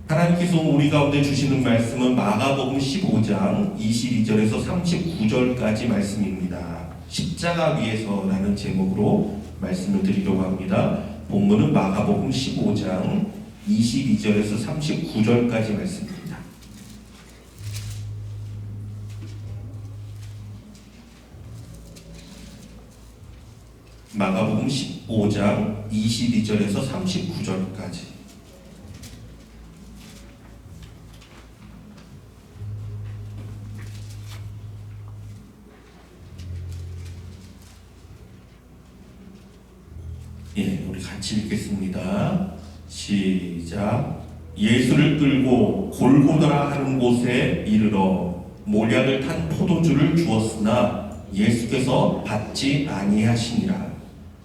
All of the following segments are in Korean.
하나님께서 우리 가운데 주시는 말씀은 마가복음 15장 22절에서 39절까지 말씀입니다. 십자가 위에서라는 제목으로 말씀을 드리려고 합니다. 본문은 마가복음 15장 22절에서 39절까지 말씀입니다. 마가복음 15장 22절에서 39절까지. 우리 같이 읽겠습니다. 시작. 예수를 끌고 골고다라 하는 곳에 이르러 몰약을 탄 포도주를 주었으나 예수께서 받지 아니하시니라.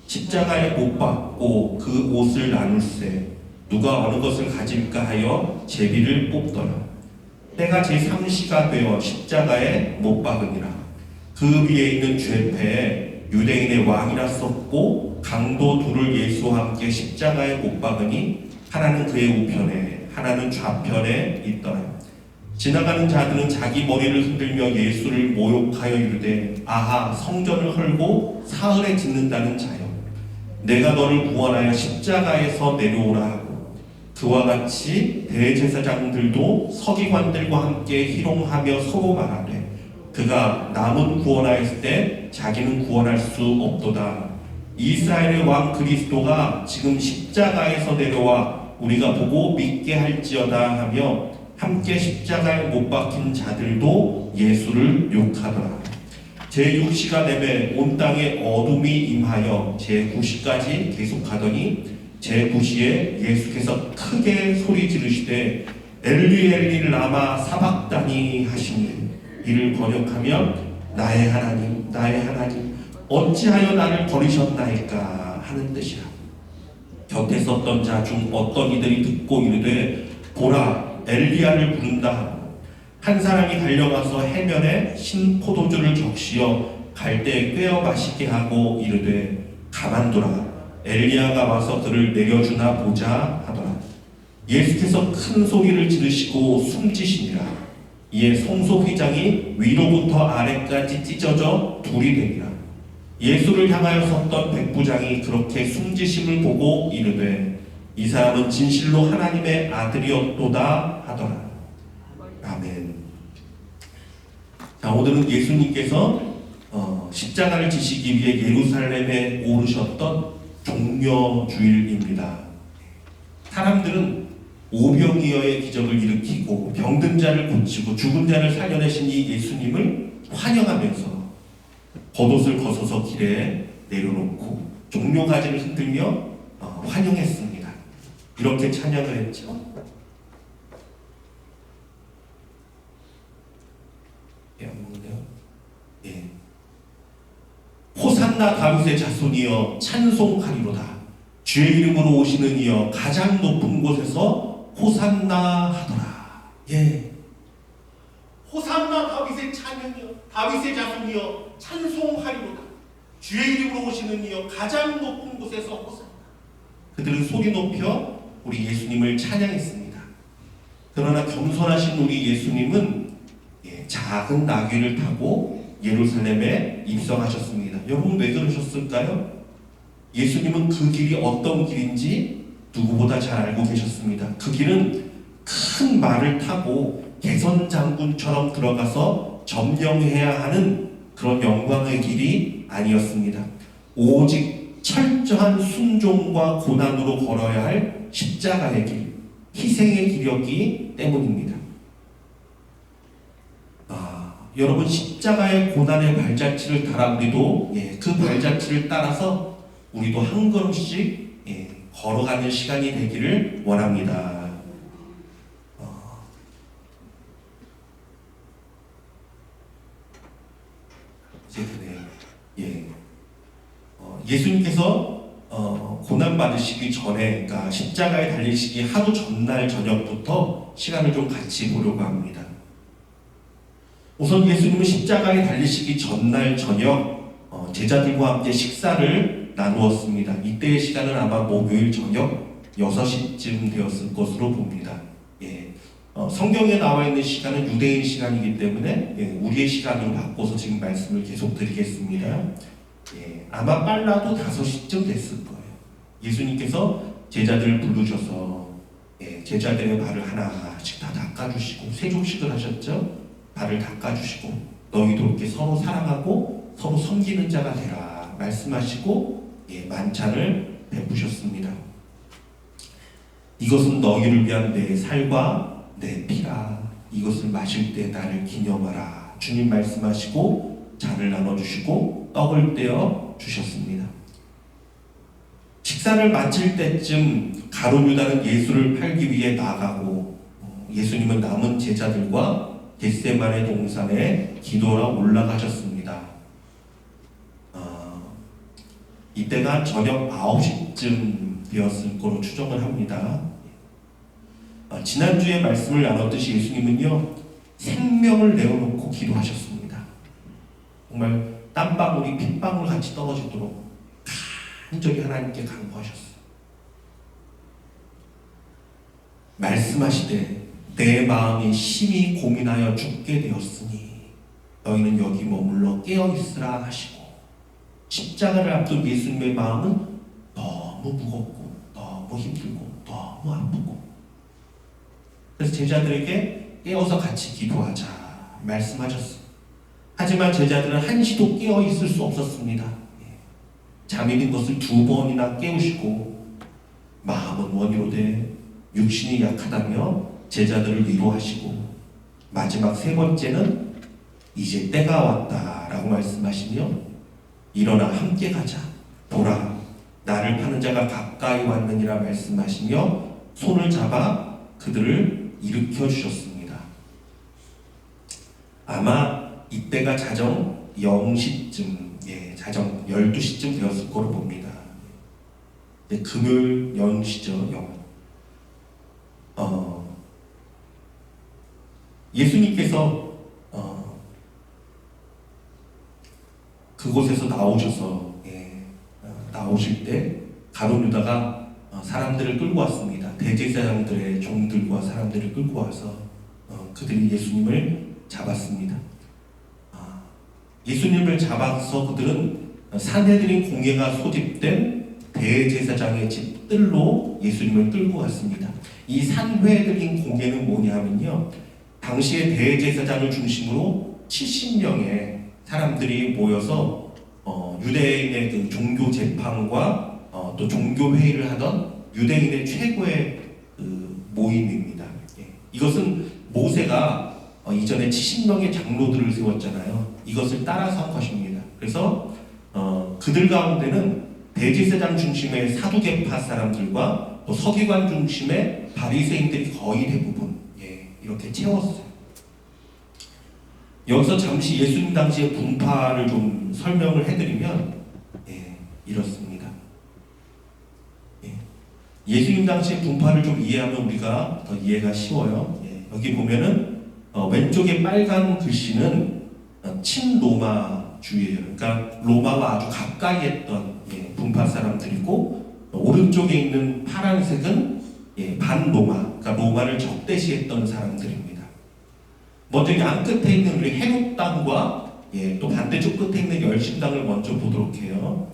십자가에 못 박고 그 옷을 나눌세 누가 어느 것을 가질까 하여 제비를 뽑더라. 때가 제3시가 되어 십자가에 못 박으니라. 그 위에 있는 죄패에 유대인의 왕이라 썼고 강도 둘을 예수와 함께 십자가에 못 박으니 하나는 그의 우편에 하나는 좌편에 있더라. 지나가는 자들은 자기 머리를 흔들며 예수를 모욕하여 이르되 아하 성전을 헐고 사흘에 짓는다는 자여 내가 너를 구원하여 십자가에서 내려오라 하고 그와 같이 대제사장들도 서기관들과 함께 희롱하며 서로 말하되 그가 남은 구원하였을 때 자기는 구원할 수 없도다. 이스라엘의 왕 그리스도가 지금 십자가에서 내려와 우리가 보고 믿게 할지어다 하며 함께 십자가에 못 박힌 자들도 예수를 욕하더라. 제6시가 되매 온 땅에 어둠이 임하여 제9시까지 계속하더니 제9시에 예수께서 크게 소리 지르시되 엘리 엘리 라마 사박다니 하시니 이를 번역하면 나의 하나님 나의 하나님 어찌하여 나를 버리셨나이까 하는 뜻이라. 곁에 섰던 자 중 어떤 이들이 듣고 이르되 보라 엘리야를 부른다 하고 한 사람이 달려가서 해면에 신 포도주를 적시어 갈대에 꿰어 마시게 하고 이르되 가만두라 엘리야가 와서 그를 내려주나 보자 하더라. 예수께서 큰 소리를 지르시고 숨지시니라. 이에 성소휘장이 위로부터 아래까지 찢어져 둘이 되니라. 예수를 향하여 섰던 백부장이 그렇게 숨지심을 보고 이르되 이 사람은 진실로 하나님의 아들이었도다 하더라. 아멘. 자, 오늘은 예수님께서 십자가를 지시기 위해 예루살렘에 오르셨던 종려주일입니다. 사람들은 오병이어의 기적을 일으키고 병든 자를 고치고 죽은 자를 살려내신 이 예수님을 환영하면서 겉옷을 벗어서 길에 내려놓고 종려가지를 흔들며 환영했습니다. 이렇게 찬양을 했죠. 호산나 다윗의 자손이여 찬송하리로다. 주의 이름으로 오시는 이여 가장 높은 곳에서 호산나 하더라. 호산나 다윗의 찬양이여 다윗의 자손이여 찬송하리로다. 주의 이름으로 오시는 이여 가장 높은 곳에서 호산나. 그들은 소리 높여 우리 예수님을 찬양했습니다. 그러나 겸손하신 우리 예수님은 작은 나귀를 타고 예루살렘에 입성하셨습니다. 여러분 왜 그러셨을까요? 예수님은 그 길이 어떤 길인지 누구보다 잘 알고 계셨습니다. 그 길은 큰 말을 타고 개선 장군처럼 들어가서 점령해야 하는 그런 영광의 길이 아니었습니다. 오직 철저한 순종과 고난으로 걸어야 할 십자가의 길, 희생의 길이었기 때문입니다. 여러분 십자가의 고난의 발자취를 따라 우리도 그 발자취를 따라서 우리도 한 걸음씩 걸어가는 시간이 되기를 원합니다. 이제 그래요. 예수님께서 고난 받으시기 전에, 그러니까 십자가에 달리시기 하루 전날 저녁부터 시간을 좀 같이 보려고 합니다. 우선 예수님은 십자가에 달리시기 전날 저녁 제자들과 함께 식사를 나누었습니다. 이때의 시간은 아마 목요일 저녁 6시쯤 되었을 것으로 봅니다. 성경에 나와 있는 시간은 유대인 시간이기 때문에 우리의 시간으로 바꿔서 지금 말씀을 계속 드리겠습니다. 아마 빨라도 5시쯤 됐을 거예요. 예수님께서 제자들을 부르셔서 제자들의 발을 하나씩 다 닦아주시고 세족식을 하셨죠. 발을 닦아주시고 너희도 이렇게 서로 사랑하고 서로 섬기는 자가 되라 말씀하시고 만찬을 베푸셨습니다. 이것은 너희를 위한 내 살과 내 피라. 이것을 마실 때 나를 기념하라. 주님 말씀하시고 잔을 나눠주시고 떡을 떼어 주셨습니다. 식사를 마칠 때쯤 가룟 유다는 예수를 팔기 위해 나가고 예수님은 남은 제자들과 겟세마네 동산에 기도하러 올라가셨습니다. 이때가 저녁 9시쯤 되었을 거로 추정을 합니다. 지난주에 말씀을 나눴듯이 예수님은요 생명을 내어놓고 기도하셨습니다. 정말 땀방울이 핏방울 같이 떨어지도록 간절히 하나님께 간구하셨어요. 말씀하시되 내 마음이 심히 고민하여 죽게 되었으니 너희는 여기 머물러 깨어있으라 하시고 십자가를 앞둔 예수님의 마음은 너무 무겁고 너무 힘들고 너무 아프고 그래서 제자들에게 깨어서 같이 기도하자 말씀하셨어요. 하지만 제자들은 한시도 깨어있을 수 없었습니다. 잠이 든 것을 2번이나 깨우시고 마음은 원이로되 육신이 약하다며 제자들을 위로하시고 마지막 3번째는 이제 때가 왔다라고 말씀하시며 일어나 함께 가자 보라 나를 파는 자가 가까이 왔느니라 말씀하시며 손을 잡아 그들을 일으켜 주셨습니다. 아마 이때가 자정 0시쯤 자정 12시쯤 되었을 거로 봅니다. 금요일 0시죠. 예수님께서 그곳에서 나오셔서 나오실 때 가룟 유다가 사람들을 끌고 왔습니다. 대제사장들의 종들과 사람들을 끌고 와서 그들이 예수님을 잡았습니다. 예수님을 잡아서 그들은 산헤드린 공회가 소집된 대제사장의 집들로 예수님을 끌고 갔습니다. 이 산헤드린 공회는 뭐냐면요, 당시에 대제사장을 중심으로 70명의 사람들이 모여서 유대인의 그 종교 재판과 또 종교 회의를 하던 유대인의 최고의 그 모임입니다. 이것은 모세가 이전에 70명의 장로들을 세웠잖아요. 이것을 따라서 한 것입니다. 그래서 그들 가운데는 대제사장 중심의 사두개파 사람들과 또 서기관 중심의 바리새인들이 거의 대부분 이렇게 채웠어요. 여기서 잠시 예수님 당시의 분파를 좀 설명을 해드리면 이렇습니다. 예수님 당시의 분파를 좀 이해하면 우리가 더 이해가 쉬워요. 여기 보면은 왼쪽에 빨간 글씨는 친로마주의예요. 그러니까 로마와 아주 가까이 했던 분파 사람들이고, 오른쪽에 있는 파란색은 반로마, 그러니까 로마를 적대시했던 사람들입니다. 먼저 양 끝에 있는 우리 헤롯 당과 또 반대쪽 끝에 있는 열심당을 먼저 보도록 해요.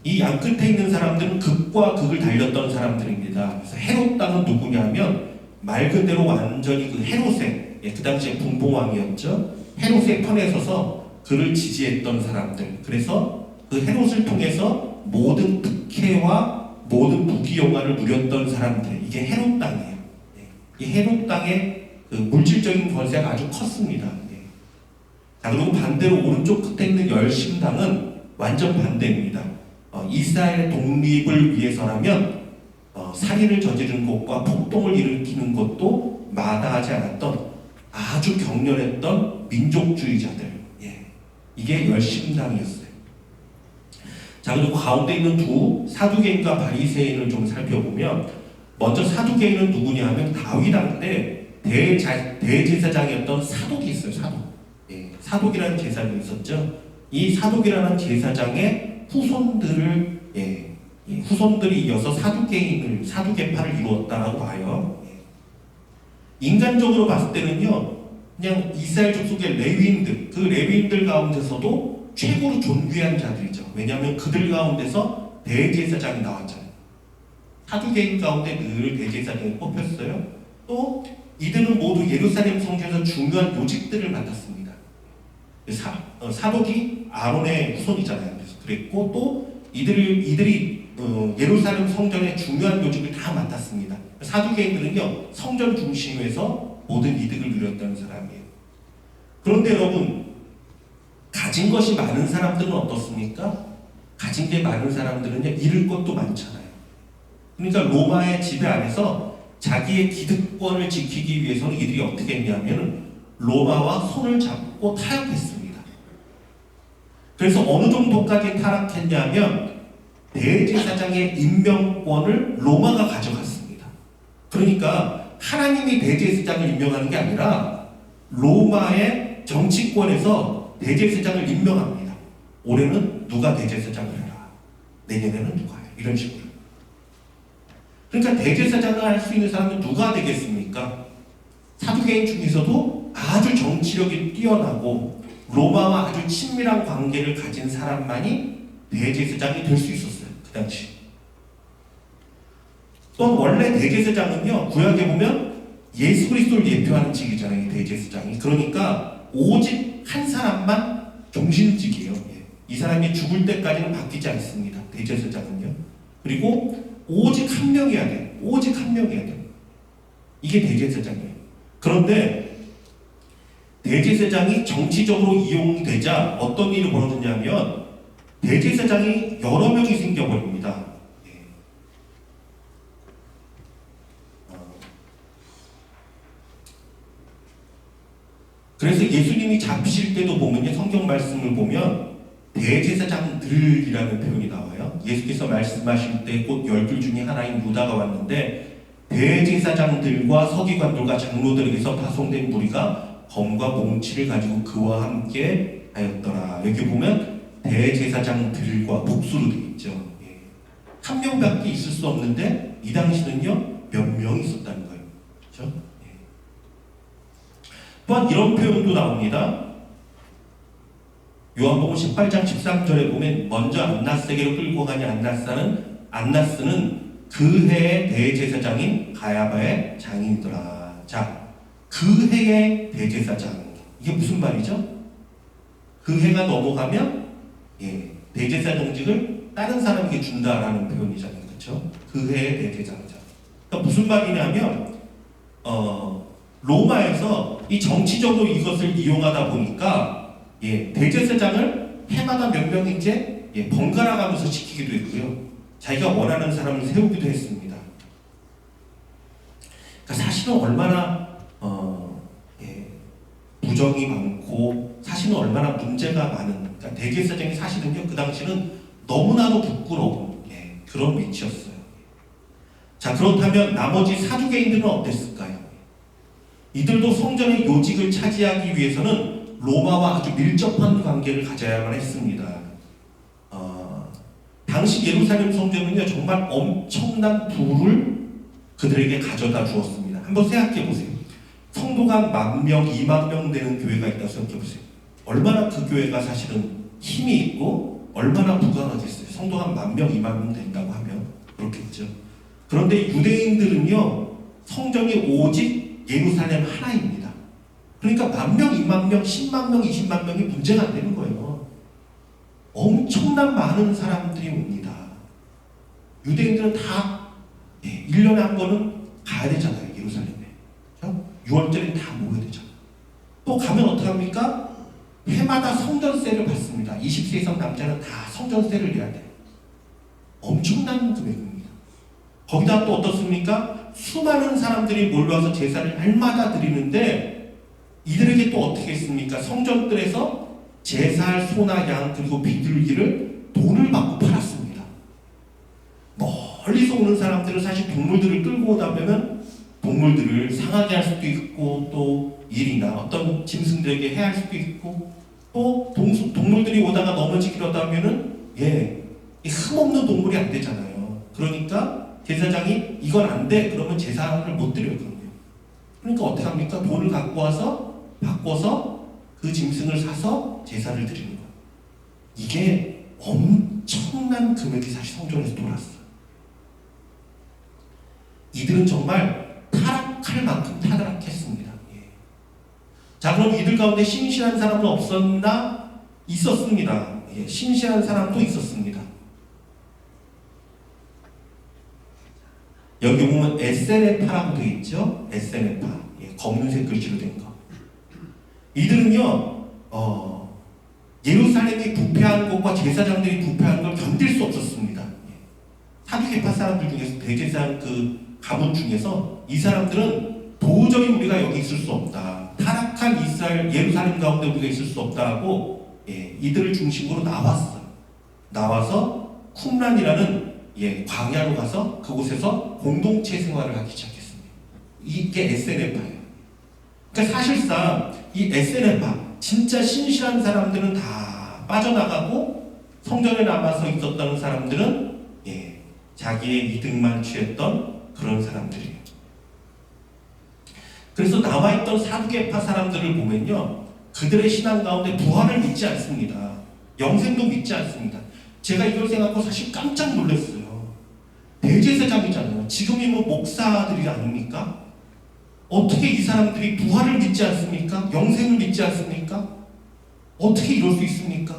이 양 끝에 있는 사람들은 극과 극을 달렸던 사람들입니다. 그래서 헤롯 당은 누구냐면 말 그대로 완전히 그 헤롯의 그 당시에 분봉왕이었죠. 헤롯의 편에 서서 그를 지지했던 사람들. 그래서 그 헤롯을 통해서 모든 득회와 모든 부귀영화를 누렸던 사람들. 이게 헤롯 당이에요. 이 헤롯 당의 그 물질적인 권세가 아주 컸습니다. 자, 그리고 반대로 오른쪽 끝에 있는 열심당은 완전 반대입니다. 이스라엘의 독립을 위해서라면 살인을 저지른 것과 폭동을 일으키는 것도 마다하지 않았던 아주 격렬했던 민족주의자들. 이게 열심당이었어요. 자, 그리고 가운데 있는 두 사두개인과 바리새인을 좀 살펴보면, 먼저 사두개인은 누구냐 하면 다윗왕 때 대제사장이었던 사독이 있어요. 사독이라는 제사장이 있었죠. 이 사독이라는 제사장의 후손들이 이어서 사두개파를 이루었다라고 봐요. 인간적으로 봤을 때는요, 그냥 이스라엘 족속의 레위인들, 그 레위인들 가운데서도 최고로 존귀한 자들이죠. 왜냐하면 그들 가운데서 대제사장이 나왔잖아요. 사두개인 가운데 늘 대제사장이 뽑혔어요. 또 이들은 모두 예루살렘 성전에서 중요한 요직들을 맡았습니다. 사독이 아론의 후손이잖아요. 그래서 그랬고 또 이들이 예루살렘 성전의 중요한 요직을 다 맡았습니다. 사두개인들은요, 성전 중심에서 모든 이득을 누렸다는 사람이에요. 그런데 여러분, 가진 것이 많은 사람들은 어떻습니까? 가진 게 많은 사람들은요, 잃을 것도 많잖아요. 그러니까 로마의 지배 안에서 자기의 기득권을 지키기 위해서는 이들이 어떻게 했냐면 로마와 손을 잡고 타협했습니다. 그래서 어느 정도까지 타락했냐면 대제사장의 임명권을 로마가 가져갔습니다. 그러니까 하나님이 대제사장을 임명하는 게 아니라 로마의 정치권에서 대제사장을 임명합니다. 올해는 누가 대제사장을 해라. 내년에는 누가 해. 이런 식으로. 그러니까 대제사장을 할 수 있는 사람은 누가 되겠습니까? 사두개인 중에서도 아주 정치력이 뛰어나고 로마와 아주 친밀한 관계를 가진 사람만이 대제사장이 될 수 있었어요. 그 당시. 또 원래 대제사장은요, 구약에 보면 예수 그리스도를 예표하는 직이잖아요. 이 대제사장이. 그러니까 오직 한 사람만 종신직이에요. 이 사람이 죽을 때까지는 바뀌지 않습니다. 대제사장은요. 그리고 오직 한 명이어야 돼요. 오직 한 명이어야 돼요. 이게 대제사장이에요. 그런데 대제사장이 정치적으로 이용되자 어떤 일이 벌어졌냐면 대제사장이 여러 명이 생겨버립니다. 그래서 예수님이 잡히실 때도 보면요, 성경 말씀을 보면 대제사장들이라는 표현이 나와요. 예수께서 말씀하실 때 곧 12 중에 하나인 유다가 왔는데 대제사장들과 서기관들과 장로들에게서 파송된 무리가 검과 몽치를 가지고 그와 함께 하였더라. 여기 보면 대제사장들과 복수로 되어 있죠. 한 명밖에 있을 수 없는데 이 당시는요, 몇 명이 있었다는 거예요. 그렇죠? 또한 이런 표현도 나옵니다. 요한복음 18장 13절에 보면 먼저 안나스에게로 끌고 가니 안나스는 그 해의 대제사장인 가야바의 장인이더라. 자, 그 해의 대제사장, 이게 무슨 말이죠? 그 해가 넘어가면 대제사장직을 다른 사람에게 준다라는 표현이잖아요. 그렇죠? 그 해의 대제사장. 그러니까 무슨 말이냐면 로마에서 이 정치적으로 이것을 이용하다 보니까 대제사장을 해마다 몇 명인지 번갈아 가면서 시키기도 했고요. 자기가 원하는 사람을 세우기도 했습니다. 그러니까 사실은 얼마나 부정이 많고 사실은 얼마나 문제가 많은, 그러니까 대제사장이 사실은요, 그 당시는 너무나도 부끄러운 그런 위치였어요. 자, 그렇다면 나머지 사두개인들은 어땠을까요? 이들도 성전의 요직을 차지하기 위해서는 로마와 아주 밀접한 관계를 가져야만 했습니다. 당시 예루살렘 성전은요, 정말 엄청난 부를 그들에게 가져다 주었습니다. 한번 생각해 보세요. 성도가 10,000명, 20,000명 되는 교회가 있다고 생각해 보세요. 얼마나 그 교회가 사실은 힘이 있고 얼마나 부가 가겠어요. 성도가 10,000명, 20,000명 된다고 하면 그렇겠죠. 그런데 유대인들은요, 성전이 오직 예루살렘 하나입니다. 그러니까 10,000명, 20,000명, 100,000명, 200,000명이 문제가 안 되는 거예요. 엄청난 많은 사람들이 옵니다. 유대인들은 다 1년에 한 번은 가야 되잖아요. 예루살렘에. 6월절에 다 모여야 되잖아요. 또 가면 어떡합니까? 해마다 성전세를 받습니다. 20세 이상 남자는 다 성전세를 내야 돼요. 엄청난 금액입니다. 거기다 또 어떻습니까? 수많은 사람들이 몰려와서 제사를 날마다 드리는데 이들에게 또 어떻게 했습니까? 성전들에서 제사할 소나 양 그리고 비둘기를 돈을 받고 팔았습니다. 멀리서 오는 사람들은 사실 동물들을 끌고 오다 보면 동물들을 상하게 할 수도 있고 또 일이나 어떤 짐승들에게 해할 수도 있고 또 동물들이 오다가 넘어지기로 하다면은 흠없는 동물이 안 되잖아요. 그러니까 제사장이 이건 안 돼 그러면 제사를 못 드려요. 그러니까 어떻게 합니까? 돈을 갖고 와서 바꿔서 그 짐승을 사서 제사를 드리는 거예요. 이게 엄청난 금액이 사실 성전에서 돌았어요. 이들은 정말 타락할 만큼 타락했습니다. 예. 자, 그럼 이들 가운데 신실한 사람은 없었나? 있었습니다. 예, 신실한 사람도 있었습니다. 여기 보면 에세네파라고 되어 있죠? 에세네파. 예, 검은색 글씨로 된 거. 이들은요, 예루살렘이 부패한 것과 제사장들이 부패한 걸 견딜 수 없었습니다. 예. 사두개파 사람들 중에서 대제사장 그 가문 중에서 이 사람들은 도저히 우리가 여기 있을 수 없다. 타락한 이스라엘 예루살렘 가운데 우리가 있을 수 없다고 이들을 중심으로 나와서 쿰란이라는 광야로 가서 그곳에서 공동체 생활을 하기 시작했습니다. 이게 에세네파예요. 그러니까 사실상 이 에세네파 진짜 신실한 사람들은 다 빠져나가고 성전에 남아서 있었다는 사람들은 자기의 이득만 취했던 그런 사람들이에요. 그래서 남아있던 사두개파 사람들을 보면요, 그들의 신앙 가운데 부활을 믿지 않습니다. 영생도 믿지 않습니다. 제가 이걸 생각하고 사실 깜짝 놀랐어요. 대제사장이잖아요. 지금이 뭐 목사들이 아닙니까? 어떻게 이 사람들이 부활을 믿지 않습니까? 영생을 믿지 않습니까? 어떻게 이럴 수 있습니까?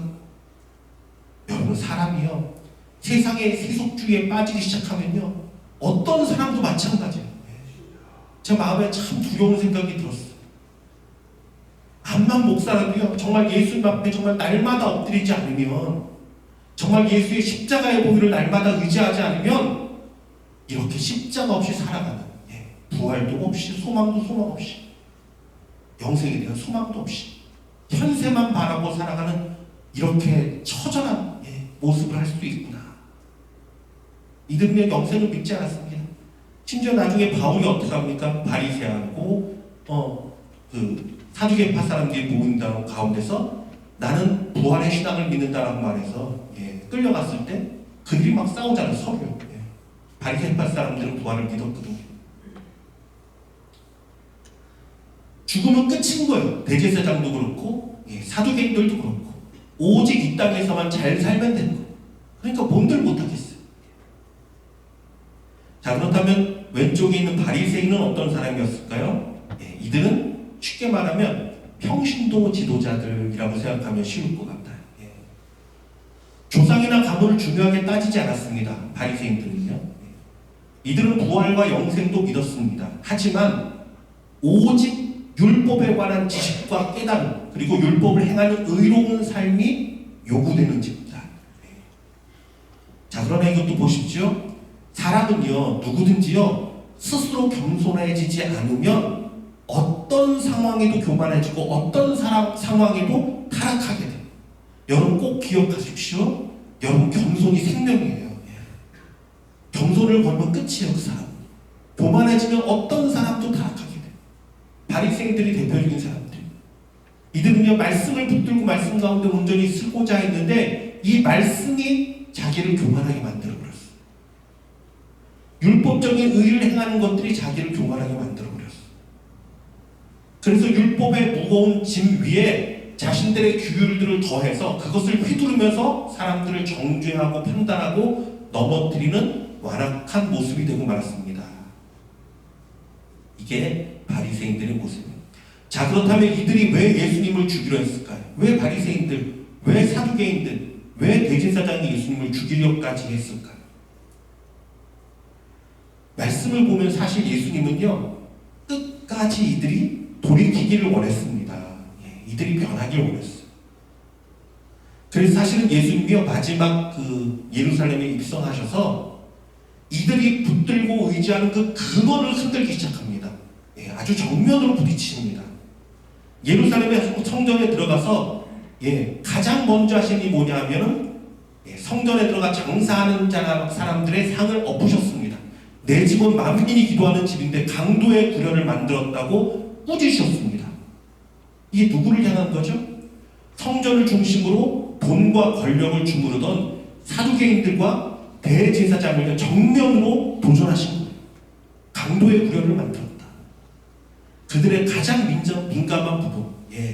여러분, 사람이요, 세상의 세속주의에 빠지기 시작하면요, 어떤 사람도 마찬가지예요. 제 마음에 참 두려운 생각이 들었어요. 암만 목사라도요, 정말 예수님 앞에 정말 날마다 엎드리지 않으면, 정말 예수의 십자가의 보혈을 날마다 의지하지 않으면 이렇게 십자가 없이 살아가는, 부활도 없이 소망도 소망 없이, 영생에 대한 소망도 없이 현세만 바라고 살아가는 이렇게 처절한 모습을 할 수도 있구나. 이들은 영생을 믿지 않았습니다. 심지어 나중에 바울이 어떻게 합니까? 바리새하고 그 사두개파 사람들이 모인 가운데서 나는 부활의 신앙을 믿는다라고 말해서 끌려갔을 때 그들이 막 싸우잖아요. 서로. 바리새파 사람들은 부활을 믿었거든요. 죽으면 끝인 거예요. 대제사장도 그렇고 사두개인들도 그렇고 오직 이 땅에서만 잘 살면 되는 거예요. 그러니까 뭔들 못하겠어요. 자, 그렇다면 왼쪽에 있는 바리새인은 어떤 사람이었을까요? 이들은 쉽게 말하면 평신도 지도자들이라고 생각하면 쉬울 것 같아요. 조상이나 가문을 중요하게 따지지 않았습니다. 바리새인들은요. 이들은 부활과 영생도 믿었습니다. 하지만 오직 율법에 관한 지식과 깨달음, 그리고 율법을 행하는 의로운 삶이 요구되는 집단. 자, 그러나 이것도 보십시오. 사람은요, 누구든지요, 스스로 겸손해지지 않으면 어떤 상황에도 교만해지고 어떤 상황에도 타락하게 돼요. 여러분 꼭 기억하십시오. 여러분 겸손이 생명이에요. 겸손을 걸면 끝이에요. 그 사람. 교만해지면 어떤 사람도 타락하게 돼요. 바리새인들이 대표적인 사람들. 이들은요, 말씀을 붙들고 말씀 가운데 온전히 쓰고자 했는데 이 말씀이 자기를 교만하게 만들어버렸어요. 율법적인 의를 행하는 것들이 자기를 교만하게 만들어버렸어요. 그래서 율법의 무거운 짐 위에 자신들의 규율들을 더해서 그것을 휘두르면서 사람들을 정죄하고 판단하고 넘어뜨리는 완악한 모습이 되고 말았습니다. 이게 바리새인들의 모습입니다. 자, 그렇다면 이들이 왜 예수님을 죽이려 했을까요? 왜 바리새인들, 왜 사두개인들, 왜 대제사장이 예수님을 죽이려까지 했을까요? 말씀을 보면 사실 예수님은요, 끝까지 이들이 돌이키기를 원했습니다. 이들이 변하기를 원했어요. 그래서 사실은 예수님이요, 마지막 그 예루살렘에 입성하셔서 이들이 붙들고 의지하는 그 근원을 흔들기 시작합니다. 아주 정면으로 부딪힙니다. 예루살렘의 성전에 들어가서 가장 먼저 하신 일이 뭐냐 하면은 성전에 들어가 장사하는 사람들의 상을 엎으셨습니다. 내 집은 만민이 기도하는 집인데 강도의 구련을 만들었다고 꾸짖으셨습니다. 이게 누구를 향한 거죠? 성전을 중심으로 돈과 권력을 주무르던 사두개인들과 대제사장을 정면으로 도전하신 거예요. 강도의 구련을 만들었다. 그들의 가장 민감한 부분,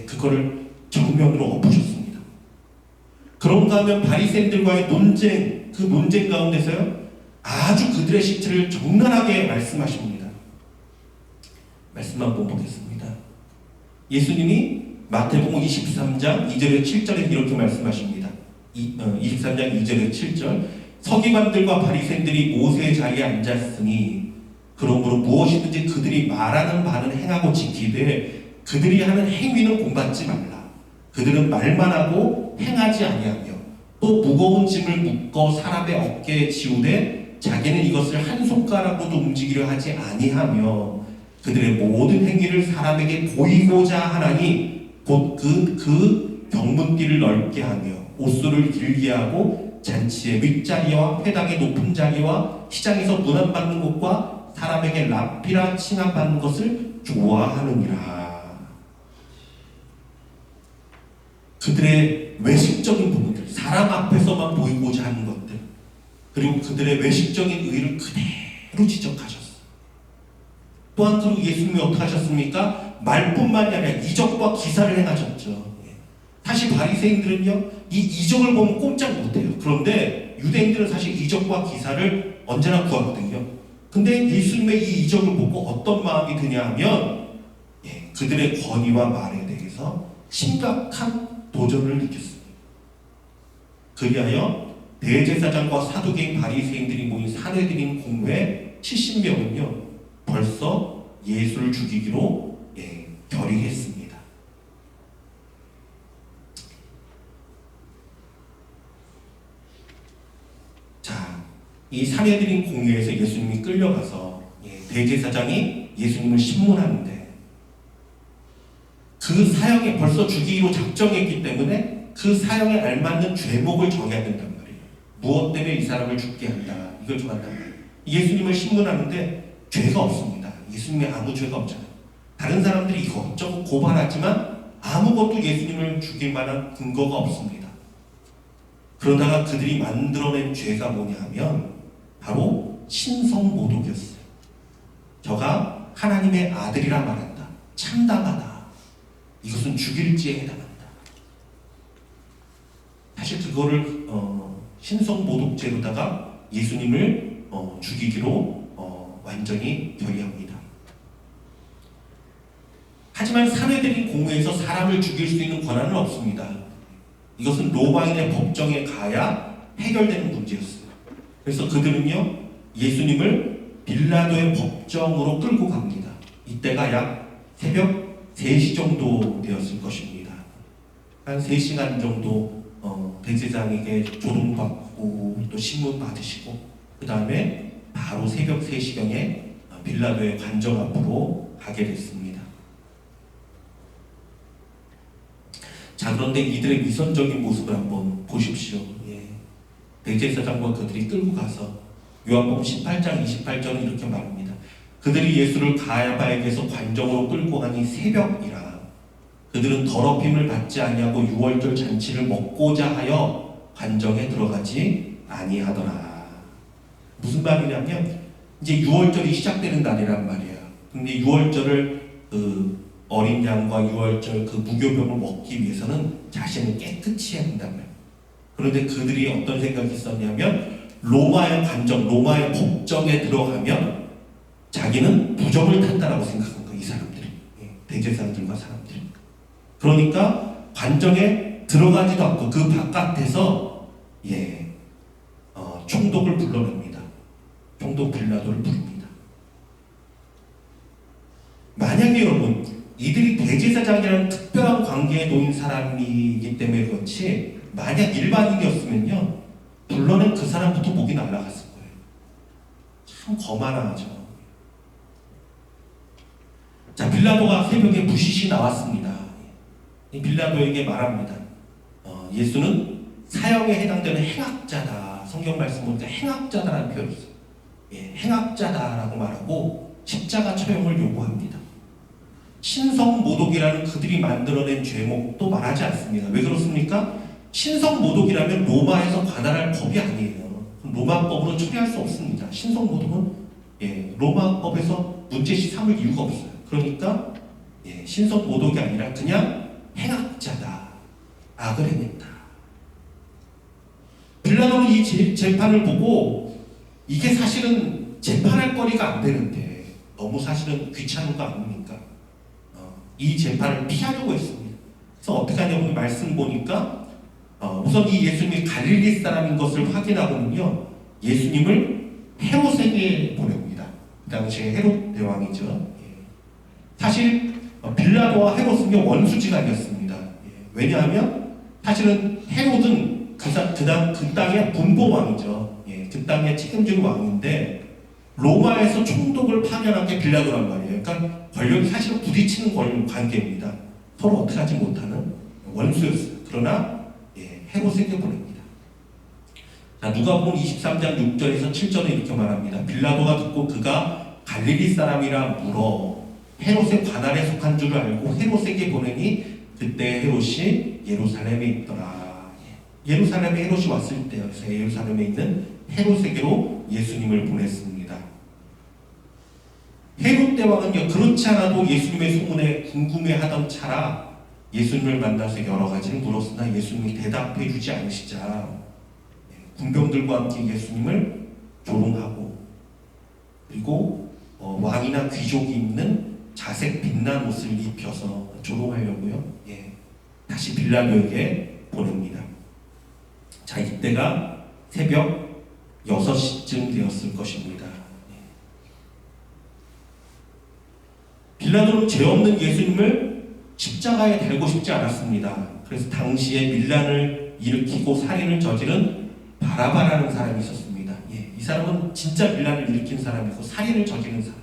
그거를 정면으로 엎으셨습니다. 그런가 하면 바리새인들과의 논쟁, 그 논쟁 가운데서요, 아주 그들의 실체를 적나라하게 말씀하십니다. 말씀 한번 보겠습니다. 예수님이 마태복음 23장 2절에 7절에 이렇게 말씀하십니다. 23장 2절에 7절, 서기관들과 바리새인들이 모세의 자리에 앉았으니 그러므로 무엇이든지 그들이 말하는 바는 행하고 지키되 그들이 하는 행위는 본받지 말라. 그들은 말만 하고 행하지 아니하며 또 무거운 짐을 묶어 사람의 어깨에 지우되 자기는 이것을 한 손가락으로도 움직이려 하지 아니하며 그들의 모든 행위를 사람에게 보이고자 하나니 곧 그 경문띠를 넓게 하며 옷소를 길게 하고 잔치의 윗자리와 회당의 높은 자리와 시장에서 문안받는 곳과 사람에게 랍비라 칭함받는 것을 좋아하느니라. 그들의 외식적인 부분들, 사람 앞에서만 보이고자 하는 것들, 그리고 그들의 외식적인 의를 그대로 지적하셨어요. 또한 그리고 예수님이 어떻게 하셨습니까? 말뿐만이 아니라 이적과 기사를 행하셨죠. 사실 바리새인들은요, 이 이적을 보면 꼼짝 못해요. 그런데 유대인들은 사실 이적과 기사를 언제나 구하거든요. 근데 예수님의 이 이적을 보고 어떤 마음이 드냐 하면 그들의 권위와 말에 대해서 심각한 도전을 느꼈습니다. 그리하여 대제사장과 사두개인 바리새인들이 모인 사내들인 공회 70명은요 벌써 예수를 죽이기로 결의했습니다. 자, 이 사내들인 공회에서 예수님이 끌려가서 대제사장이 예수님을 신문하는데 그 사형에 벌써 죽이기로 작정했기 때문에 그 사형에 알맞는 죄목을 정해야 된단 말이에요. 무엇 때문에 이 사람을 죽게 한다, 이걸 정한단 말이에요. 예수님을 신문하는데 죄가 없습니다. 예수님이 아무 죄가 없잖아요. 다른 사람들이 이것저것 고발하지만 아무것도 예수님을 죽일 만한 근거가 없습니다. 그러다가 그들이 만들어낸 죄가 뭐냐 하면 바로 신성모독이었어요. 저가 하나님의 아들이라 말한다, 참담하다, 이것은 죽일지에 해당한다. 사실 그거를 신성모독죄로다가 예수님을 죽이기로 완전히 결의합니다. 하지만 사내들인 공회에서 사람을 죽일 수 있는 권한은 없습니다. 이것은 로마인의 법정에 가야 해결되는 문제였어요. 그래서 그들은요 예수님을 빌라도의 법정으로 끌고 갑니다. 이때가 약 새벽 3시 정도 되었을 것입니다. 한 3시간 정도 대제사장에게 조롱받고 또 신문 받으시고 그 다음에 바로 새벽 3시경에 빌라도의 관정 앞으로 가게 됐습니다. 자, 그런데 이들의 위선적인 모습을 한번 보십시오. 대제사장과 그들이 끌고 가서 요한복음 18장 28절은 이렇게 말합니다. 그들이 예수를 가야바에게서 관정으로 끌고 가니 새벽이라. 그들은 더럽힘을 받지 아니하고 유월절 잔치를 먹고자 하여 관정에 들어가지 아니하더라. 무슨 말이냐면 이제 유월절이 시작되는 날이란 말이에요. 근데 유월절을 어린 양과 유월절 그 무교병을 먹기 위해서는 자신을 깨끗이 해야 한단 말이에요. 그런데 그들이 어떤 생각이 있었냐면 로마의 관정, 로마의 법정에 들어가면 자기는 부정을 탄다라고 생각한 거예요. 이 사람들이, 대제사장들과 사람들이. 그러니까 관정에 들어가지도 않고 그 바깥에서 총독을 불러냅니다. 총독 빌라도를 부릅니다. 만약에 여러분 이들이 대제사장이라는 특별한 관계에 놓인 사람이기 때문에 그렇지 만약 일반인이었으면요 불러낸 그 사람부터 목이 날아갔을 거예요. 참 거만하죠. 자, 빌라도가 새벽에 부시시 나왔습니다. 이 빌라도에게 말합니다. 예수는 사형에 해당되는 행악자다. 성경 말씀 보니까 행악자다라는 표현이 있어요. 행악자다라고 말하고 십자가 처형을 요구합니다. 신성모독이라는 그들이 만들어낸 죄목도 말하지 않습니다. 왜 그렇습니까? 신성모독이라면 로마에서 관할할 법이 아니에요. 로마법으로 처리할 수 없습니다. 신성모독은 로마법에서 문제시 삼을 이유가 없어요. 그러니까 신성 모독이 아니라 그냥 행악자다, 악을 행했다. 빌라도는 이 재판을 보고 이게 사실은 재판할 거리가 안 되는데 너무 사실은 귀찮은 거 아닙니까? 이 재판을 피하려고 했습니다. 그래서 어떻게 하냐면 말씀 보니까 우선 이 예수님이 갈릴리 사람인 것을 확인하고는요, 예수님을 헤롯에게 보냅니다. 그 당시에 헤롯 대왕이죠. 사실 빌라도와 헤롯은 원수지간이었습니다. 왜냐하면 사실은 헤롯은 그 땅의 분봉왕이죠. 그 땅의 책임질 왕인데 로마에서 총독을 파견한 게 빌라도란 말이에요. 그러니까 권력이 사실은 부딪히는 관계입니다. 서로 어떻게 하지 못하는 원수였어요. 그러나 헤롯에게 보냅니다. 자, 누가복음 23장 6절에서 7절에 이렇게 말합니다. 빌라도가 듣고 그가 갈릴리 사람이라 물어 헤롯의 관할에 속한 줄을 알고 헤롯에게 보내니 그때 헤롯이 예루살렘에 있더라. 예루살렘에 헤롯이 왔을 때요. 그래서 예루살렘에 있는 헤롯에게로 예수님을 보냈습니다. 헤롯 대왕은요, 그렇지 않아도 예수님의 소문에 궁금해하던 차라 예수님을 만나서 여러 가지를 물었으나 예수님이 대답해 주지 않으시자 군병들과 함께 예수님을 조롱하고, 그리고 왕이나 귀족이 입는 자색 빛난 옷을 입혀서 조롱하려고요, 다시 빌라도에게 보냅니다. 자, 이때가 새벽 6시쯤 되었을 것입니다. 빌라도는 죄 없는 예수님을 십자가에 달고 싶지 않았습니다. 그래서 당시에 밀란을 일으키고 살인을 저지른 바라바라는 사람이 있었습니다. 이 사람은 진짜 밀란을 일으킨 사람이고 살인을 저지른 사람.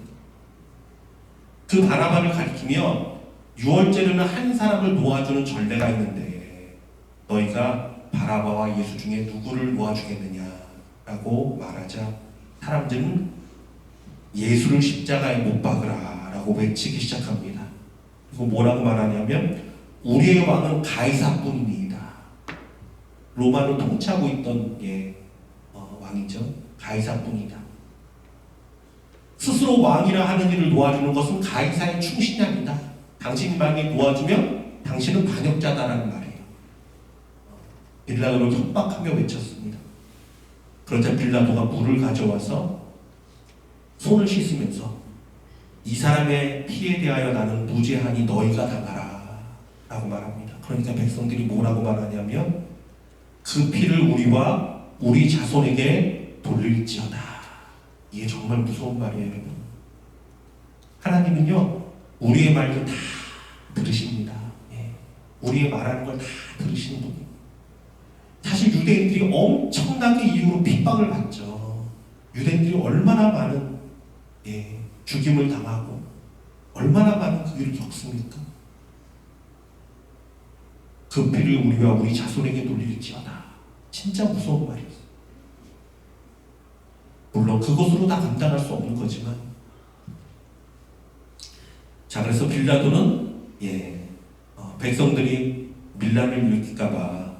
그 바라바를 가리키며 유월절에는 한 사람을 놓아주는 전례가 있는데 너희가 바라바와 예수 중에 누구를 놓아주겠느냐라고 말하자 사람들은 예수를 십자가에 못 박으라 라고 외치기 시작합니다. 그리고 뭐라고 말하냐면 우리의 왕은 가이사뿐입니다. 로마를 통치하고 있던 왕이죠. 가이사뿐이다. 스스로 왕이라 하는 일을 놓아주는 것은 가이사의 충신이 아니다. 당신이 만약에 놓아주면 당신은 반역자다라는 말이에요. 빌라도를 협박하며 외쳤습니다. 그러자 빌라도가 물을 가져와서 손을 씻으면서 이 사람의 피에 대하여 나는 무죄하니 너희가 당하라 라고 말합니다. 그러니까 백성들이 뭐라고 말하냐면 그 피를 우리와 우리 자손에게 돌릴지어다. 이게 정말 무서운 말이에요, 여러분. 하나님은요, 우리의 말도 다 들으십니다. 우리의 말하는 걸 다 들으시는 분이에요. 사실 유대인들이 엄청나게 이후로 핍박을 받죠. 유대인들이 얼마나 많은 죽임을 당하고 얼마나 많은 그 일을 겪습니까? 그 피를 우리와 우리 자손에게 돌릴지어다. 진짜 무서운 말이에요. 물론 그것으로 다 감당할 수 없는 거지만, 자, 그래서 빌라도는 백성들이 밀란을 일으킬까봐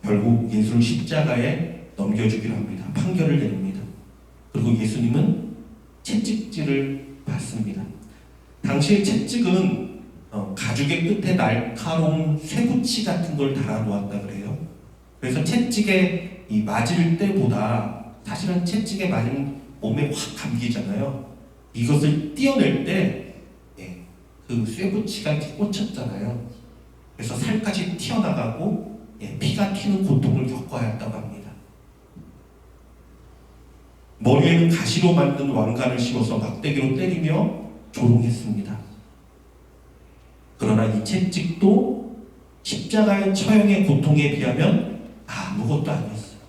결국 예수를 십자가에 넘겨주기로 합니다. 판결을 내립니다. 그리고 예수님은 채찍질을 받습니다. 당시의 채찍은 가죽의 끝에 날카로운 쇠붙이 같은 걸 달아놓았다 그래요. 그래서 채찍에 맞을 때보다 사실은 채찍에 맞으면 몸에 확 감기잖아요. 이것을 떼어낼 때 그 쇠붙이가 이렇게 꽂혔잖아요. 그래서 살까지 튀어나가고 피가 튀는 고통을 겪어야 했다고 합니다. 머리에는 가시로 만든 왕관을 씌워서 막대기로 때리며 조롱했습니다. 그러나 이 채찍도 십자가의 처형의 고통에 비하면 아무것도 아니었어요.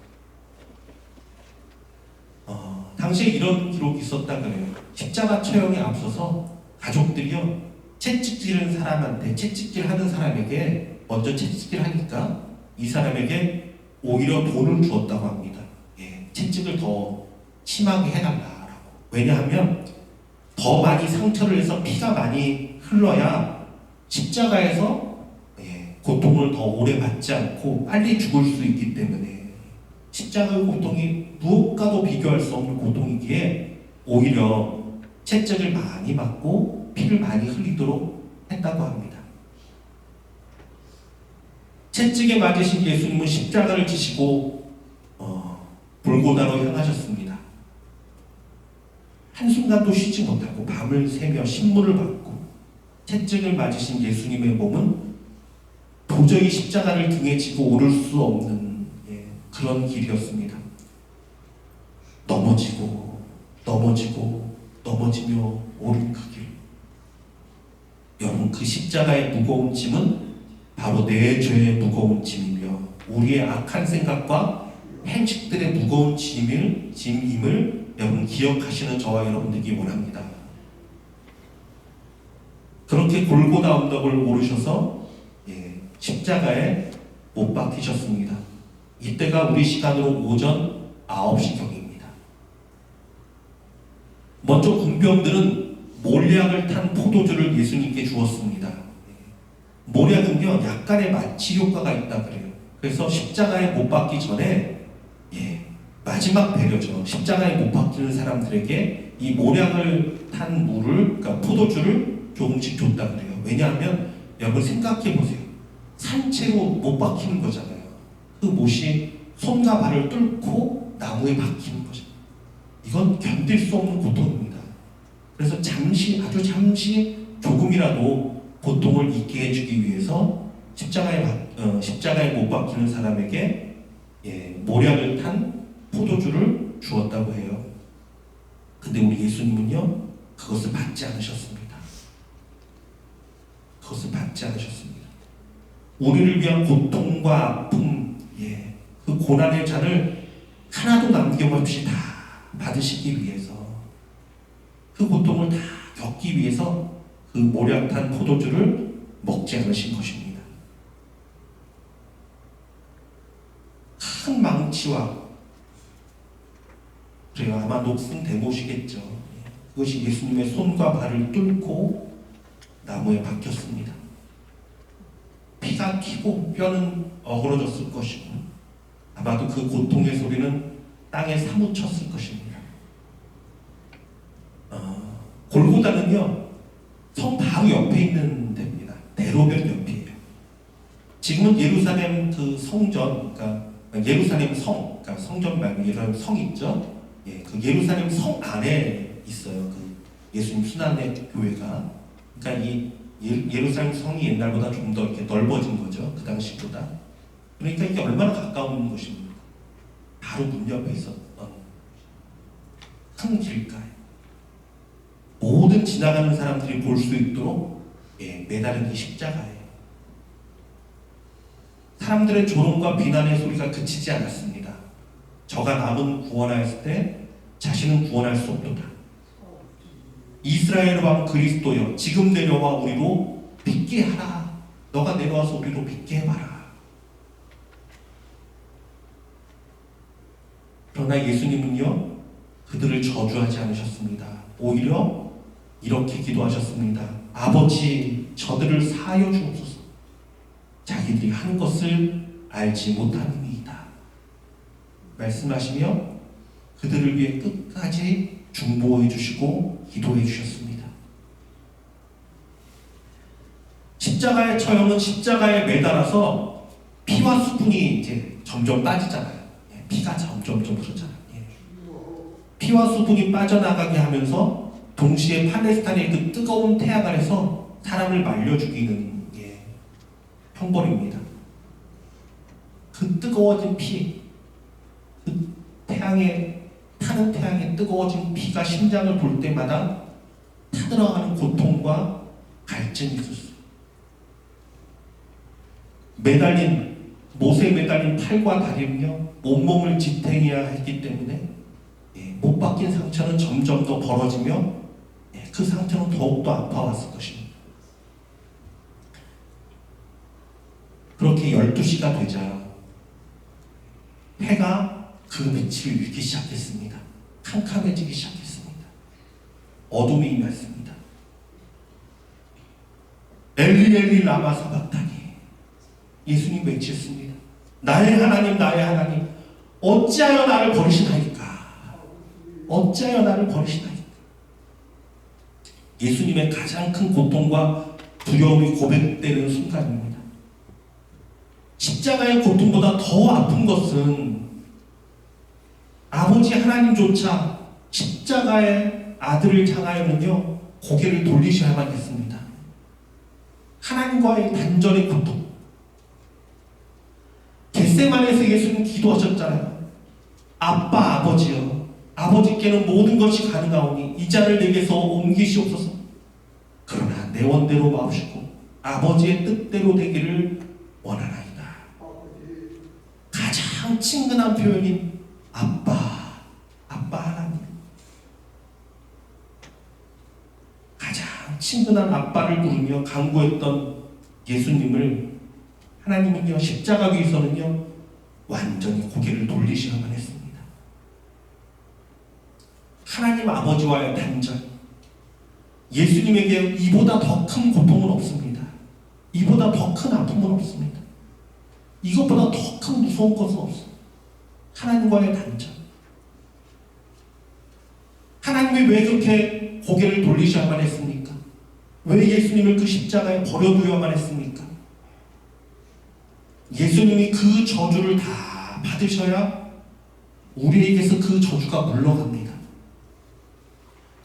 당시에 이런 기록이 있었다 그래요. 십자가 처형에 앞서서 가족들이요, 채찍질하는 사람한테, 채찍질하는 사람에게 먼저 채찍질 하니까 이 사람에게 오히려 돈을 주었다고 합니다. 채찍을 더 심하게 해달라라고. 왜냐하면 더 많이 상처를 해서 피가 많이 흘러야 십자가에서 고통을 더 오래 받지 않고 빨리 죽을 수 있기 때문에, 십자가의 고통이 무엇과도 비교할 수 없는 고통이기에 오히려 채찍을 많이 맞고 피를 많이 흘리도록 했다고 합니다. 채찍에 맞으신 예수님은 십자가를 지시고 골고다로 향하셨습니다. 한순간도 쉬지 못하고 밤을 새며 신문을 받고 채찍을 맞으신 예수님의 몸은 도저히 십자가를 등에 지고 오를 수 없는 그런 길이었습니다. 넘어지며 오른 그 길. 여러분, 그 십자가의 무거운 짐은 바로 내 죄의 무거운 짐이며 우리의 악한 생각과 행식들의 무거운 짐임을 여러분 기억하시는 저와 여러분 되기 원합니다. 그렇게 골고다 언덕을 오르셔서 십자가에 못 박히셨습니다. 이때가 우리 시간으로 오전 9시경입니다. 먼저 군병들은 몰약을 탄 포도주를 예수님께 주었습니다. 몰약은요, 약간의 마취 효과가 있다 그래요. 그래서 십자가에 못 박기 전에 마지막 배려죠. 십자가에 못 박히는 사람들에게 이 몰약을 탄 물을, 그러니까 포도주를 조금씩 줬다 그래요. 왜냐하면 여러분 생각해 보세요. 산채로 못 박히는 거잖아요. 그 못이 손과 발을 뚫고 나무에 박히는 거죠. 이건 견딜 수 없는 고통입니다. 그래서 아주 잠시 조금이라도 고통을 잊게 해주기 위해서 십자가에 못 박히는 사람에게 모략을 탄 포도주를 주었다고 해요. 근데 우리 예수님은요, 그것을 받지 않으셨습니다. 우리를 위한 고통과 아픔, 그 고난의 잔을 하나도 남김없이 다 받으시기 위해서, 그 고통을 다 겪기 위해서 그 모략탄 포도주를 먹지 않으신 것입니다. 큰 망치와, 그래요, 아마 녹슨 대못이겠죠. 그것이 예수님의 손과 발을 뚫고 나무에 박혔습니다. 피가 튀고 뼈는 어그러졌을 것이고 아마도 그 고통의 소리는 땅에 사무쳤을 것입니다. 골고다는요, 성 바로 옆에 있는 데입니다. 대로변 옆이에요. 지금은 예루살렘 그 성전, 그러니까 예루살렘 성, 그러니까 성전 말고 예루살렘 성 있죠? 그 예루살렘 성 안에 있어요. 그 예수님 순환의 교회가. 그러니까 이 예루살렘 성이 옛날보다 좀 더 이렇게 넓어진 거죠. 그 당시보다. 그러니까 이게 얼마나 가까운 곳입니까? 바로 문 옆에 있었던 큰 길가에 모든 지나가는 사람들이 볼 수 있도록 매달린 이 십자가예요. 사람들의 조롱과 비난의 소리가 그치지 않았습니다. 저가 남은 구원하였을 때 자신은 구원할 수 없도다. 이스라엘 왕 그리스도여, 지금 내려와 우리로 빚게 하라. 너가 내려와서 우리로 빚게 해봐라. 그러나 예수님은요, 그들을 저주하지 않으셨습니다. 오히려 이렇게 기도하셨습니다. 아버지, 저들을 사하여 주옵소서. 자기들이 하는 것을 알지 못함이니이다. 말씀하시며 그들을 위해 끝까지 중보해 주시고 기도해 주셨습니다. 십자가의 처형은 십자가에 매달아서 피와 수분이 이제 점점 빠지잖아요. 피가 점점 흐르잖아요. 피와 수분이 빠져나가게 하면서 동시에 팔레스타인의 그 뜨거운 태양 아래서 사람을 말려 죽이는 형벌입니다. 그 뜨거워진 피, 그 타는 태양에 뜨거워진 피가 심장을 볼 때마다 타들어가는 고통과 갈증이 있었어요. 못에 매달린 팔과 다리는요, 온몸을 지탱해야 했기 때문에 못 박힌 상처는 점점 더 벌어지며 그 상처는 더욱더 아파왔을 것입니다. 그렇게 12시가 되자 해가 그 빛을 잃기 시작했습니다. 캄캄해지기 시작했습니다. 어둠이 임했습니다. 엘리 엘리 라마 사박타니, 예수님 외쳤습니다. 나의 하나님, 나의 하나님, 어찌하여 나를 버리시나이까? 어찌하여 나를 버리시나이까? 예수님의 가장 큰 고통과 두려움이 고백되는 순간입니다. 십자가의 고통보다 더 아픈 것은 아버지 하나님조차 십자가의 아들을 향하여는요 고개를 돌리셔야만 했습니다. 하나님과의 단절의 고통. 겟세마네에서 예수님 기도하셨잖아요. 아빠 아버지여, 아버지께는 모든 것이 가능하오니 이 잔을 내게서 옮기시옵소서. 그러나 내 원대로 마옵시고 아버지의 뜻대로 되기를 원하나이다. 가장 친근한 표현인 아빠 하나님. 가장 친근한 아빠를 부르며 간구했던 예수님을 하나님은요 십자가 위에서는요 완전히 고개를 돌리셔야만 했습니다. 하나님 아버지와의 단절. 예수님에게 이보다 더 큰 고통은 없습니다. 이보다 더 큰 아픔은 없습니다. 이것보다 더 큰 무서운 것은 없습니다. 하나님과의 단절. 하나님이 왜 그렇게 고개를 돌리셔야만 했습니까? 왜 예수님을 그 십자가에 버려두어야만 했습니까? 예수님이 그 저주를 다 받으셔야 우리에게서 그 저주가 물러갑니다.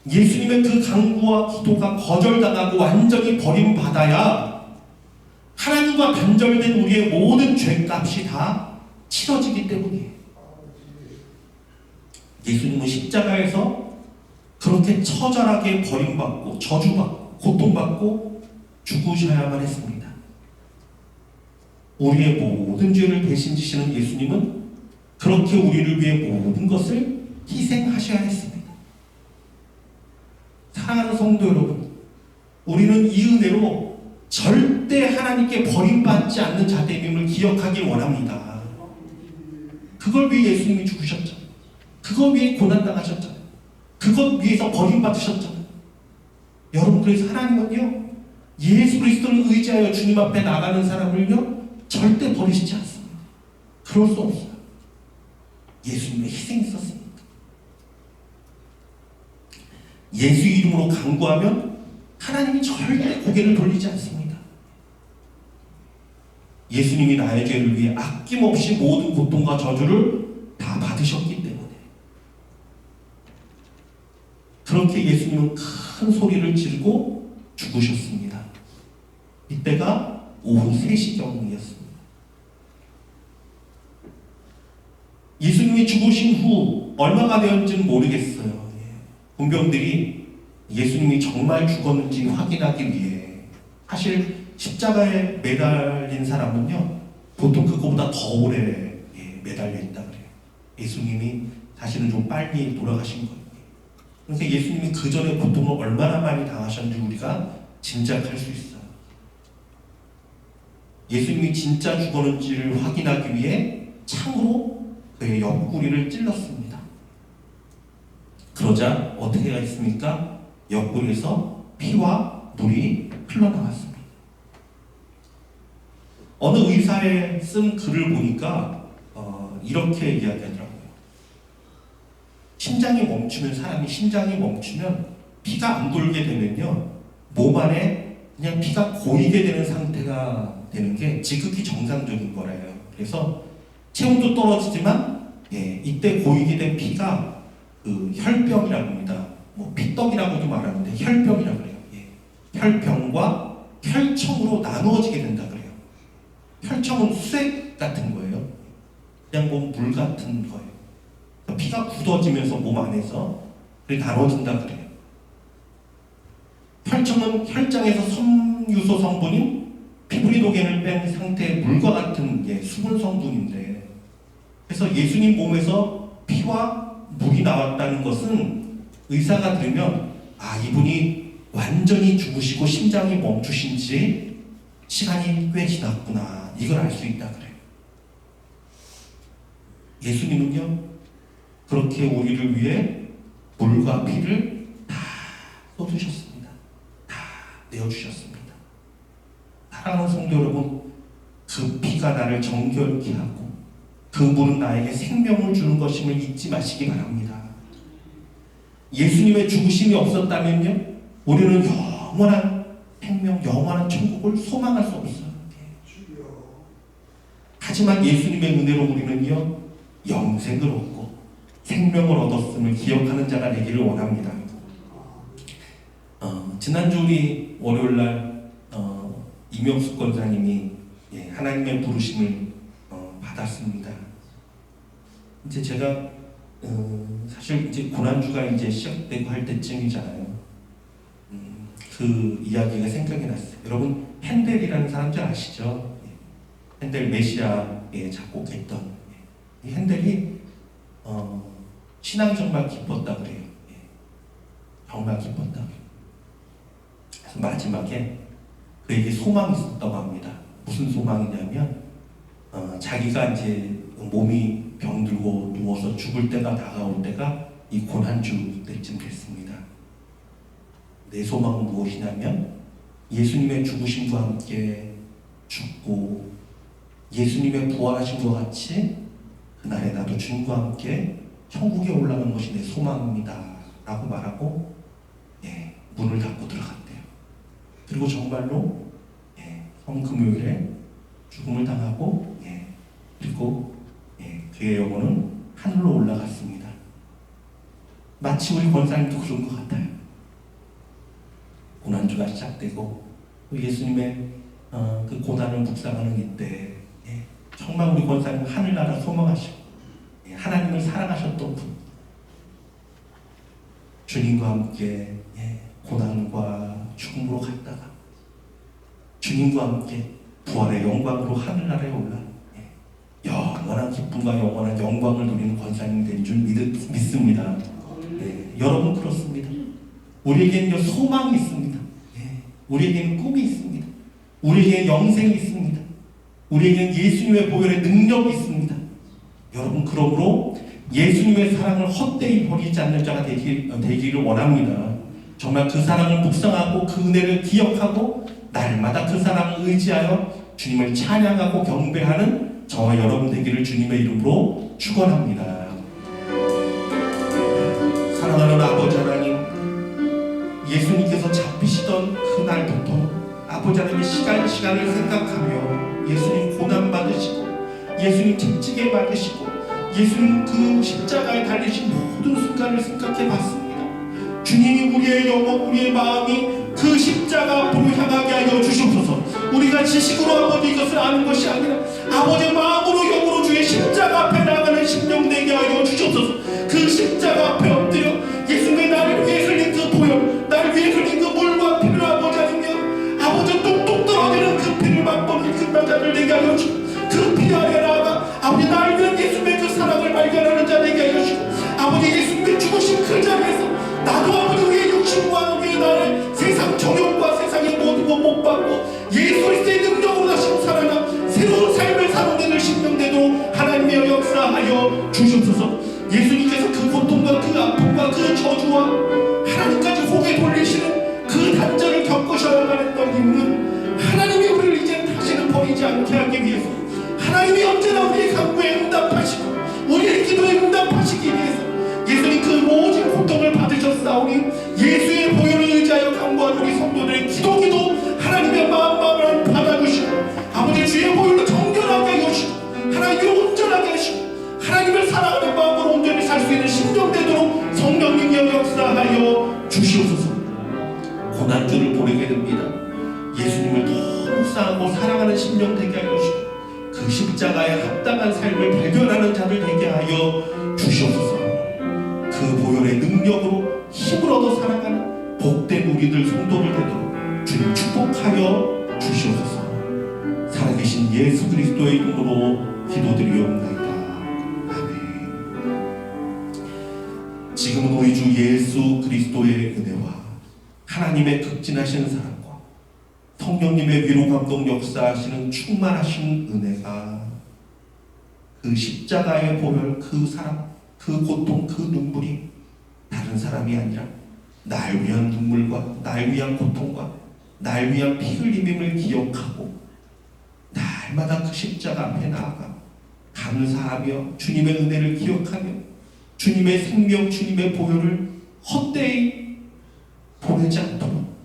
예수님의 그 간구와 기도가 거절당하고 완전히 버림받아야 하나님과 단절된 우리의 모든 죄값이 다 치러지기 때문이에요. 예수님은 십자가에서 그렇게 처절하게 버림받고 저주받고 고통받고 죽으셔야만 했습니다. 우리의 모든 죄를 대신 지시는 예수님은 그렇게 우리를 위해 모든 것을 희생하셔야 했습니다. 사랑하는 성도 여러분, 우리는 이 은혜로 절대 하나님께 버림받지 않는 자됨임을 기억하길 원합니다. 그걸 위해 예수님이 죽으셨죠. 그걸 위해 고난당하셨죠. 그것 위해서 버림받으셨죠. 여러분, 그래서 하나님은요 예수 그리스도를 의지하여 주님 앞에 나가는 사람을요 절대 버리시지 않습니다. 그럴 수 없어요. 예수님의 희생이 있었습니다. 예수 이름으로 간구하면 하나님이 절대 고개를 돌리지 않습니다. 예수님이 나의 죄를 위해 아낌없이 모든 고통과 저주를 다 받으셨기 때문에 그렇게 예수님은 큰 소리를 지르고 죽으셨습니다. 이때가 오후 3시경이었습니다. 예수님이 죽으신 후 얼마가 되었는지는 모르겠어요. 군병들이 예수님이 정말 죽었는지 확인하기 위해, 사실 십자가에 매달린 사람은요 보통 그거보다 더 오래 매달려 있다 그래요. 예수님이 사실은 좀 빨리 돌아가신 거예요. 그러니까 예수님이 그 전에 고통을 얼마나 많이 당하셨는지 우리가 짐작할 수 있어요. 예수님이 진짜 죽었는지를 확인하기 위해 창으로 그의 옆구리를 찔렀습니다. 그러자 어떻게 했습니까? 옆구리에서 피와 물이 흘러나왔습니다. 어느 의사의 쓴 글을 보니까 이렇게 이야기하더라고요. 사람이 심장이 멈추면 피가 안 돌게 되면요 몸 안에 그냥 피가 고이게 되는 상태가 되는 게 지극히 정상적인 거래요. 그래서 체온도 떨어지지만 이때 고이게 된 피가 그 혈병이라고 합니다. 뭐 피떡이라고도 말하는데 혈병이라고 그래요. 혈병과 혈청으로 나누어지게 된다 그래요. 혈청은 수액 같은 거예요. 그냥 뭐 물 같은 거예요. 피가 굳어지면서 몸 안에서 나눠진다 그래요. 혈청은 혈장에서 섬유소 성분인 피브리노겐을 뺀 상태의 물과 같은 수분 성분인데, 그래서 예수님 몸에서 피와 물이 나왔다는 것은 의사가 들으면 이분이 완전히 죽으시고 심장이 멈추신 지 시간이 꽤 지났구나, 이걸 알 수 있다 그래요. 예수님은요 그렇게 우리를 위해 물과 피를 다 쏟으셨습니다. 다 내어주셨습니다. 사랑하는 성도 여러분, 그 피가 나를 정결케 하고 그 물은 나에게 생명을 주는 것임을 잊지 마시기 바랍니다. 예수님의 죽으심이 없었다면요 우리는 영원한 생명, 영원한 천국을 소망할 수 없어요. 하지만 예수님의 은혜로 우리는요, 영생을 얻고 생명을 얻었음을 기억하는 자가 되기를 원합니다. 지난주 우리 월요일날 이명숙 권사님이 하나님의 부르심을 받았습니다. 이제 제가 사실 이제 고난주가 이제 시작되고 할 때쯤이잖아요. 그 이야기가 생각이 났어요. 여러분 핸델이라는 사람 잘 아시죠? 핸델 메시아에 작곡했던 이 핸델이 신앙이 정말 깊었다 그래요. 정말 깊었다 그래요. 그래서 마지막에 그에게 소망이 있었다고 합니다. 무슨 소망이냐면 자기가 이제 몸이 병들고 누워서 죽을 때가 다가올 때가 이 고난주 때쯤 됐습니다. 내 소망은 무엇이냐면 예수님의 죽으심과 함께 죽고 예수님의 부활하심과 같이 그날에 나도 주님과 함께 천국에 올라가는 것이 내 소망입니다 라고 말하고 문을 닫고 들어갔대요. 그리고 정말로 성금요일에 죽음을 당하고 그리고 그의 영혼은 하늘로 올라갔습니다. 마치 우리 권사님도 그런 것 같아요. 고난주가 시작되고 예수님의 그 고난을 묵상하는 이때 정말 우리 권사님은 하늘나라 소망하시고 하나님을 사랑하셨던 분, 주님과 함께 고난과 죽음으로 갔다가 주님과 함께 부활의 영광으로 하늘나라에 올라 영원한 기쁨과 영원한 영광을 누리는 권사님 된 줄 믿습니다. 여러분 그렇습니다. 우리에게는 소망이 있습니다. 우리에게는 꿈이 있습니다. 우리에게는 영생이 있습니다. 우리에게는 예수님의 보혈의 능력이 있습니다. 여러분 그러므로 예수님의 사랑을 헛되이 버리지 않는 자가 되기를 원합니다. 정말 그 사랑을 묵상하고 그 은혜를 기억하고 날마다 그 사랑을 의지하여 주님을 찬양하고 경배하는 저와 여러분 되기를 주님의 이름으로 축원합니다. 사랑하는 아버지 하나님, 예수님께서 잡히시던 그날부터 아버지 하나님의 시간을 생각하며 예수님 고난 받으시고 예수님 채찍에 맞으시고 예수님 그 십자가에 달리신 모든 순간을 생각해 봤습니다. 주님이 우리의 영혼, 우리의 마음이 그 십자가 앞으로 향하게 하여 주시옵소서. 우리가 지식으로 아버지 이것을 아는 것이 아니라 아버지의 마음으로 영으로 주의 십자가 앞에 나가는 심령 되게 하여 주시옵소서. 그 십자가 앞에 엎드려 예수님의 나를 위해 흘린 그 보혈, 나를 위해 흘린 그 물과 피를 아버지 아니며 아버지 뚝뚝 떨어지는 그 피를 맛보는 그 자를 되게 하여 주시고 그 피 아래 나아가 아버지 나를 위한 예수님의 그 사랑을 발견하는 자 되게 하여 주시고 아버지 예수님의 죽으신 그 자리에서 나도 아버지 우리의 육신과 우리의 나를 세상 정욕과 세상의 모든 것 못 받고 예수 그리스도의 능력으로 다시 살아나 새로운 삶을 사는 데를 신명되도록 하나님의 역사하여 주시옵소서. 예수님께서 그 고통과 그 아픔과 그 저주와 하나님까지 고개 돌리시는 그 단절을 겪으셔야만 했던 이유는 하나님이 우리를 이제 다시는 버리지 않게 하기 위해서 하나님이 언제나 우리의 간구에 응답하시고 우리의 기도에 응답하시기 위해서 예수님 그 모든 고통을 받으셨사오니 예수의 보혈을 의지하여 간구하는 우리 성도들의 기도 하나님의 마음을 받아주시고 아버지 주의 보혈로 정결하게 하시고 하나님을 온전하게 하시고 하나님을 사랑하는 마음으로 온전히 살 수 있는 심령 되도록 성령님의 역사하여 주시옵소서. 고난주를 보내게 됩니다. 예수님을 더 묵상하고 사랑하는 심령 되게 하여 주시고 그 십자가에 합당한 삶을 발견하는 자들 되게 하여 주시옵소서. 그 보혈의 능력으로 힘을 얻어 살아가는 복된 우리들 성도들 되도록 주님 축복하여 주시옵소서. 살아계신 예수 그리스도의 이름으로 기도드리옵나이다. 지금은 우리 주 예수 그리스도의 은혜와 하나님의 극진하신 사랑과 성령님의 위로 감동 역사하시는 충만하신 은혜가 그 십자가의 보혈, 그 사랑, 그 고통, 그 눈물이 다른 사람이 아니라 날 위한 눈물과 날 위한 고통과 날 위한 피 흘림임을 기억하고 날마다 그 십자가 앞에 나아가 감사하며 주님의 은혜를 기억하며 주님의 생명, 주님의 보혈을 헛되이 보내지 않도록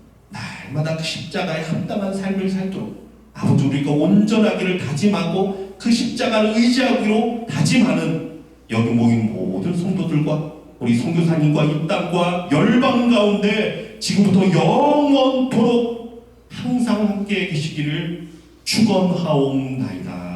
날마다 그 십자가에 합당한 삶을 살도록 아버지 우리가 온전하기를 다짐하고 그 십자가를 의지하기로 다짐하는 여기 모인 모든 성도들과 우리 선교사님과 이 땅과 열방 가운데 지금부터 영원토록 항상 함께 계시기를 축원하옵나이다.